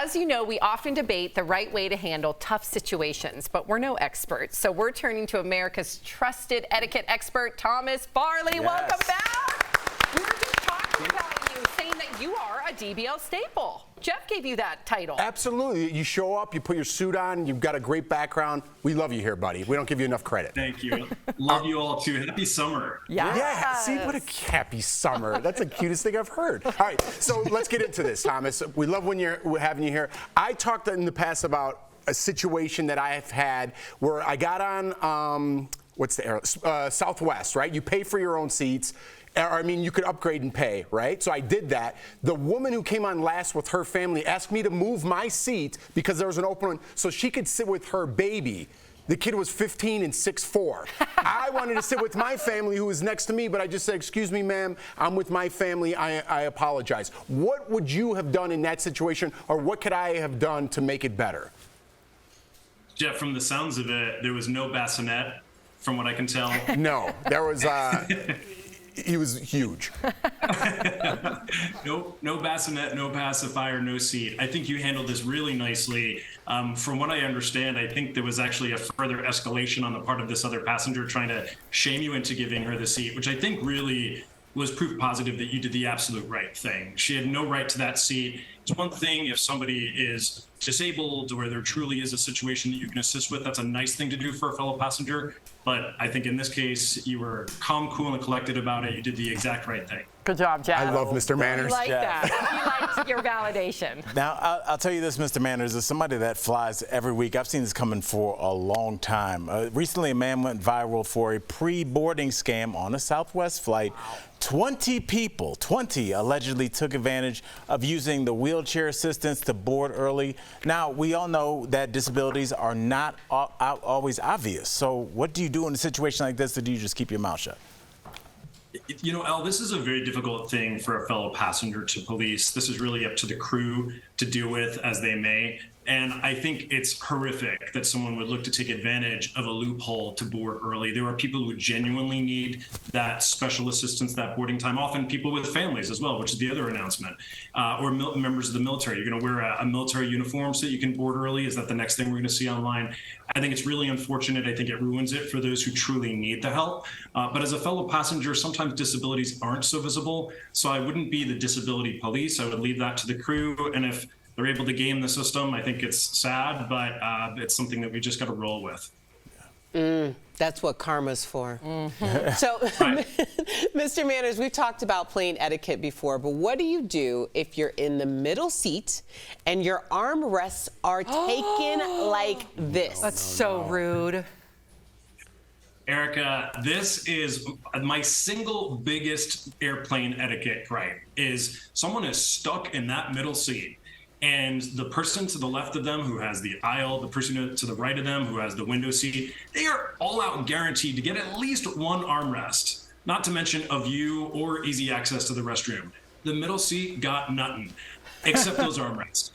as you know, we often debate the right way to handle tough situations, but we're no experts. So we're turning to America's trusted etiquette expert, Thomas Farley. Yes. Welcome back. We were just talking about you, saying that you are a DBL staple. Jeff gave you that title. Absolutely. You show up, you put your suit on, you've got a great background. We love you here, buddy. We don't give you enough credit. Thank you. Love you all too. Happy summer. Yes. Yeah, see, what a happy summer. That's the cutest thing I've heard. All right, so let's get into this, Thomas. We love when we're having you here. I talked in the past about a situation that I have had where I got on, what's the air? Southwest, right? You pay for your own seats. I mean, you could upgrade and pay, right? So I did that. The woman who came on last with her family asked me to move my seat because there was an open one so she could sit with her baby. The kid was 15 and 6'4". I wanted to sit with my family who was next to me, but I just said, excuse me, ma'am, I'm with my family. I apologize. What would you have done in that situation, or what could I have done to make it better? Jeff, from the sounds of it, there was no bassinet, from what I can tell. No, there was... He was huge. No bassinet, no pacifier, no seat. I think you handled this really nicely. From what I understand, I think there was actually a further escalation on the part of this other passenger trying to shame you into giving her the seat, which I think really was proof positive that you did the absolute right thing. She had no right to that seat. It's one thing if somebody is disabled or there truly is a situation that you can assist with. That's a nice thing to do for a fellow passenger. But I think in this case, you were calm, cool, and collected about it. You did the exact right thing. Good job, Jeff. I love Mr. Manners. You like that. You liked your validation. Now, I'll tell you this, Mr. Manners, as somebody that flies every week, I've seen this coming for a long time. Recently, a man went viral for a pre-boarding scam on a Southwest flight. 20 people, 20 allegedly took advantage of using the wheelchair assistance to board early. Now, we all know that disabilities are not always obvious. So what do you do in a situation like this, or do you just keep your mouth shut? You know, Al, this is a very difficult thing for a fellow passenger to police. This is really up to the crew to deal with as they may. And I think it's horrific that someone would look to take advantage of a loophole to board early. There are people who genuinely need that special assistance, that boarding time, often people with families as well, which is the other announcement, or members of the military. You're going to wear a military uniform so that you can board early. Is that the next thing we're going to see online? I think it's really unfortunate. I think it ruins it for those who truly need the help. But as a fellow passenger, sometimes disabilities aren't so visible. So I wouldn't be the disability police. I would leave that to the crew. And if they're able to game the system, I think it's sad, but it's something that we just got to roll with. That's what karma's for. So, Mr. Manners, we've talked about plane etiquette before, but what do you do if you're in the middle seat and your armrests are taken like this? That's so rude. Erica, this is my single biggest airplane etiquette gripe, is someone is stuck in that middle seat. And the person to the left of them who has the aisle, the person to the right of them who has the window seat, they are all out guaranteed to get at least one armrest, not to mention a view or easy access to the restroom. The middle seat got nothing, except those armrests.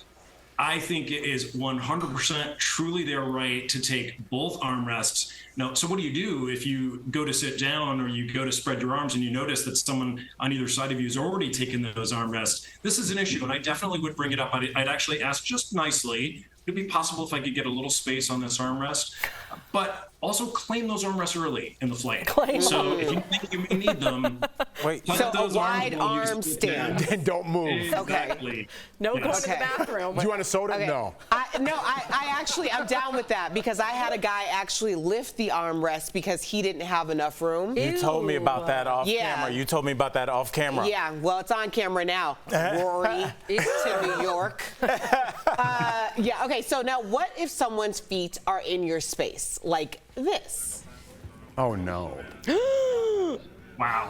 I think it is 100% truly their right to take both armrests. Now, so what do you do if you go to sit down or you go to spread your arms and you notice that someone on either side of you has already taken those armrests? This is an issue, and I definitely would bring it up. I'd actually ask just nicely, would it be possible if I could get a little space on this armrest? But also claim those armrests early in the flight. So if you think you may need them, so a wide arm stand. And don't move. Exactly. Okay. No going to the Okay. bathroom. Do you want a soda? Okay. No. I'm down with that because I had a guy actually lift the armrest because he didn't have enough room. You told me about that off Yeah. camera. You told me about that off camera. Yeah, well, it's on camera now. Rory to New York. Yeah, okay, so now what if someone's feet are in your space, like this? Oh, no. wow.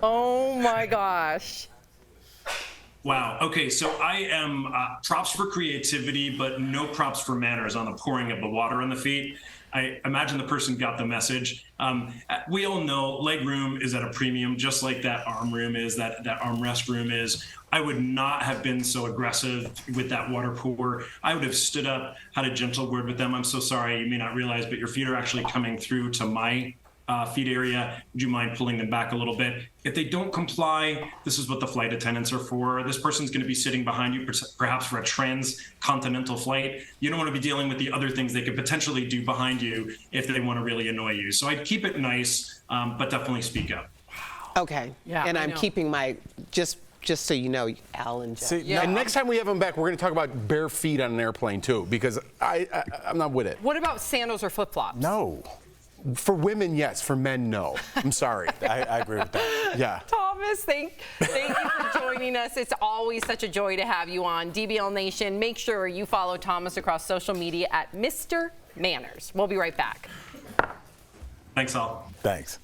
Oh my gosh. Wow. Okay, so I am props for creativity, but no props for manners on the pouring of the water on the feet. I imagine the person got the message. We all know leg room is at a premium, just like that arm room is, that armrest room is. I would not have been so aggressive with that water pour. I would have stood up, had a gentle word with them. I'm so sorry, you may not realize, but your feet are actually coming through to my feet area. Would you mind pulling them back a little bit? If they don't comply, this is what the flight attendants are for. This person's going to be sitting behind you, perhaps for a transcontinental flight. You don't want to be dealing with the other things they could potentially do behind you if they want to really annoy you. So I'd keep it nice, but definitely speak up. Okay. Yeah, and I I'm know. keeping my, just so you know, Al and Jeff. See, Yeah. And next time we have them back, we're going to talk about bare feet on an airplane too, because I'm not with it. What about sandals or flip-flops? no. For women, yes. For men, no. I'm sorry. I agree with that. Yeah. Thomas, thank you for joining us. It's always such a joy to have you on DBL Nation. Make sure you follow Thomas across social media at Mr. Manners. We'll be right back. Thanks, all. Thanks.